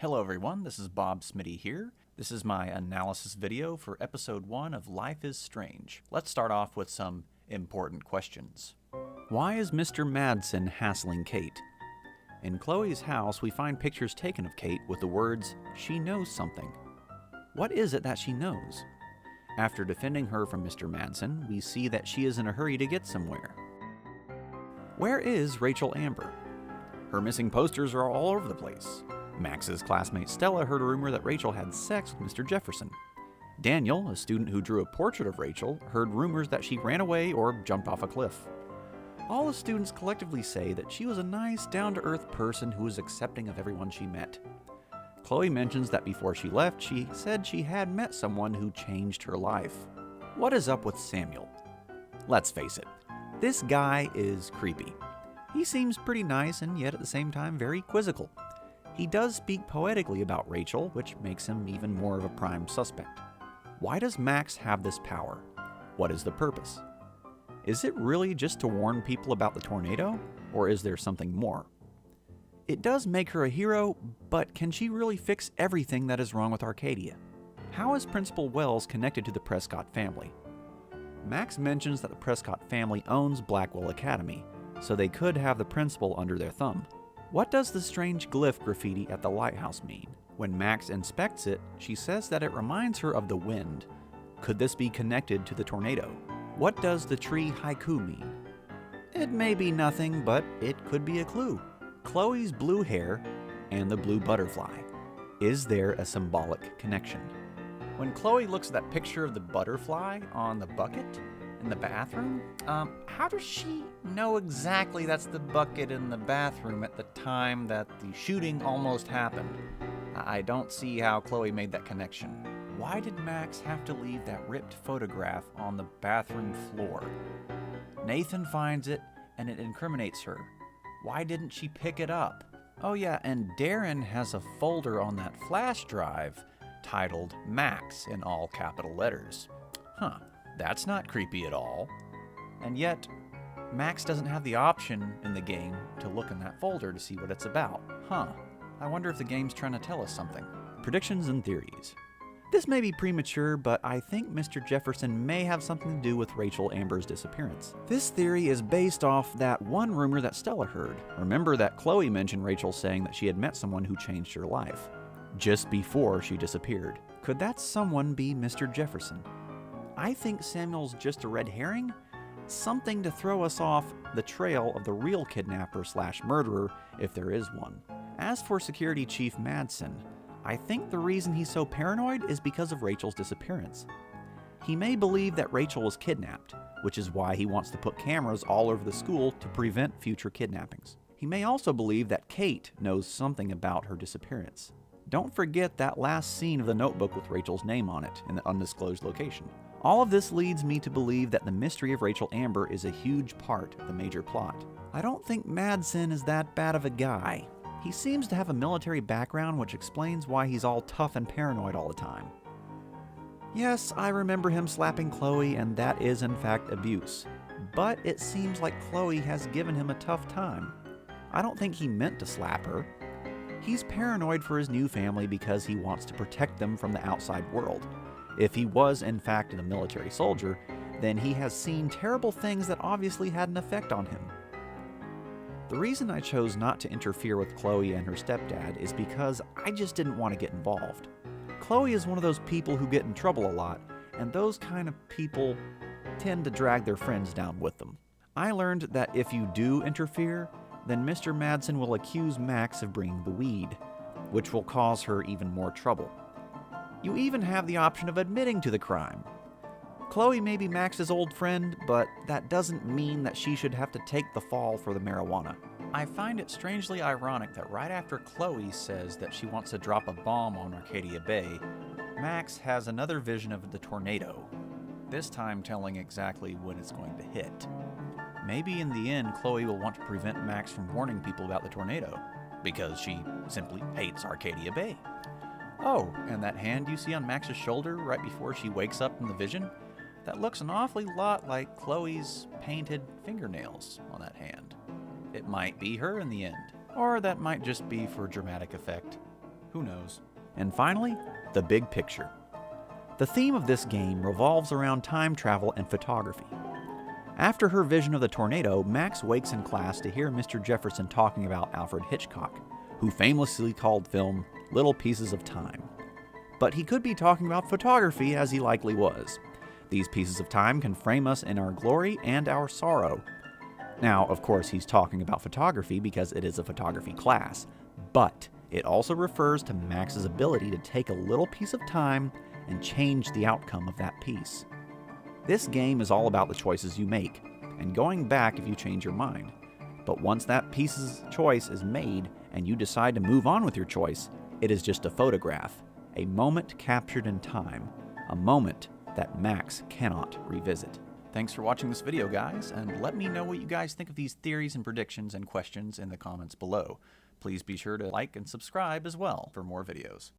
Hello everyone, this is Bob Smitty here. This is my analysis video for episode 1 of Life is Strange. Let's start off with some important questions. Why is Mr. Madsen hassling Kate? In Chloe's house, we find pictures taken of Kate with the words, "She knows something." What is it that she knows? After defending her from Mr. Madsen, we see that she is in a hurry to get somewhere. Where is Rachel Amber? Her missing posters are all over the place. Max's classmate Stella heard a rumor that Rachel had sex with Mr. Jefferson. Daniel, a student who drew a portrait of Rachel, heard rumors that she ran away or jumped off a cliff. All the students collectively say that she was a nice, down-to-earth person who was accepting of everyone she met. Chloe mentions that before she left, she said she had met someone who changed her life. What is up with Samuel? Let's face it, this guy is creepy. He seems pretty nice and yet at the same time very quizzical. He does speak poetically about Rachel, which makes him even more of a prime suspect. Why does Max have this power? What is the purpose? Is it really just to warn people about the tornado, or is there something more? It does make her a hero, but can she really fix everything that is wrong with Arcadia? How is Principal Wells connected to the Prescott family? Max mentions that the Prescott family owns Blackwell Academy, so they could have the principal under their thumb. What does the strange glyph graffiti at the lighthouse mean? When Max inspects it, she says that it reminds her of the wind. Could this be connected to the tornado? What does the tree haiku mean? It may be nothing, but it could be a clue. Chloe's blue hair and the blue butterfly. Is there a symbolic connection? When Chloe looks at that picture of the butterfly on the bucket in the bathroom, how does she know exactly that's the bucket in the bathroom at the time that the shooting almost happened? I don't see how Chloe made that connection. Why did Max have to leave that ripped photograph on the bathroom floor? Nathan finds it and it incriminates her. Why didn't she pick it up? Oh yeah, and Darren has a folder on that flash drive titled Max in all capital letters. That's not creepy at all. And yet, Max doesn't have the option in the game to look in that folder to see what it's about. I wonder if the game's trying to tell us something. Predictions and theories. This may be premature, but I think Mr. Jefferson may have something to do with Rachel Amber's disappearance. This theory is based off that one rumor that Stella heard. Remember that Chloe mentioned Rachel saying that she had met someone who changed her life, just before she disappeared. Could that someone be Mr. Jefferson? I think Samuel's just a red herring, something to throw us off the trail of the real kidnapper/murderer, if there is one. As for Security Chief Madsen, I think the reason he's so paranoid is because of Rachel's disappearance. He may believe that Rachel was kidnapped, which is why he wants to put cameras all over the school to prevent future kidnappings. He may also believe that Kate knows something about her disappearance. Don't forget that last scene of the notebook with Rachel's name on it in the undisclosed location. All of this leads me to believe that the mystery of Rachel Amber is a huge part of the major plot. I don't think Madsen is that bad of a guy. He seems to have a military background, which explains why he's all tough and paranoid all the time. Yes, I remember him slapping Chloe, and that is in fact abuse. But it seems like Chloe has given him a tough time. I don't think he meant to slap her. He's paranoid for his new family because he wants to protect them from the outside world. If he was in fact a military soldier, then he has seen terrible things that obviously had an effect on him. The reason I chose not to interfere with Chloe and her stepdad is because I just didn't want to get involved. Chloe is one of those people who get in trouble a lot, and those kind of people tend to drag their friends down with them. I learned that if you do interfere, then Mr. Madsen will accuse Max of bringing the weed, which will cause her even more trouble. You even have the option of admitting to the crime. Chloe may be Max's old friend, but that doesn't mean that she should have to take the fall for the marijuana. I find it strangely ironic that right after Chloe says that she wants to drop a bomb on Arcadia Bay, Max has another vision of the tornado, this time telling exactly when it's going to hit. Maybe in the end, Chloe will want to prevent Max from warning people about the tornado, because she simply hates Arcadia Bay. Oh, and that hand you see on Max's shoulder right before she wakes up in the vision? That looks an awfully lot like Chloe's painted fingernails on that hand. It might be her in the end, or that might just be for dramatic effect. Who knows? And finally, the big picture. The theme of this game revolves around time travel and photography. After her vision of the tornado, Max wakes in class to hear Mr. Jefferson talking about Alfred Hitchcock, who famously called film Little Pieces of Time. But he could be talking about photography, as he likely was. These pieces of time can frame us in our glory and our sorrow. Now, of course, he's talking about photography because it is a photography class, but it also refers to Max's ability to take a little piece of time and change the outcome of that piece. This game is all about the choices you make, and going back if you change your mind. But once that piece's choice is made and you decide to move on with your choice, it is just a photograph, a moment captured in time, a moment that Max cannot revisit. Thanks for watching this video, guys, and let me know what you guys think of these theories and predictions and questions in the comments below. Please be sure to like and subscribe as well for more videos.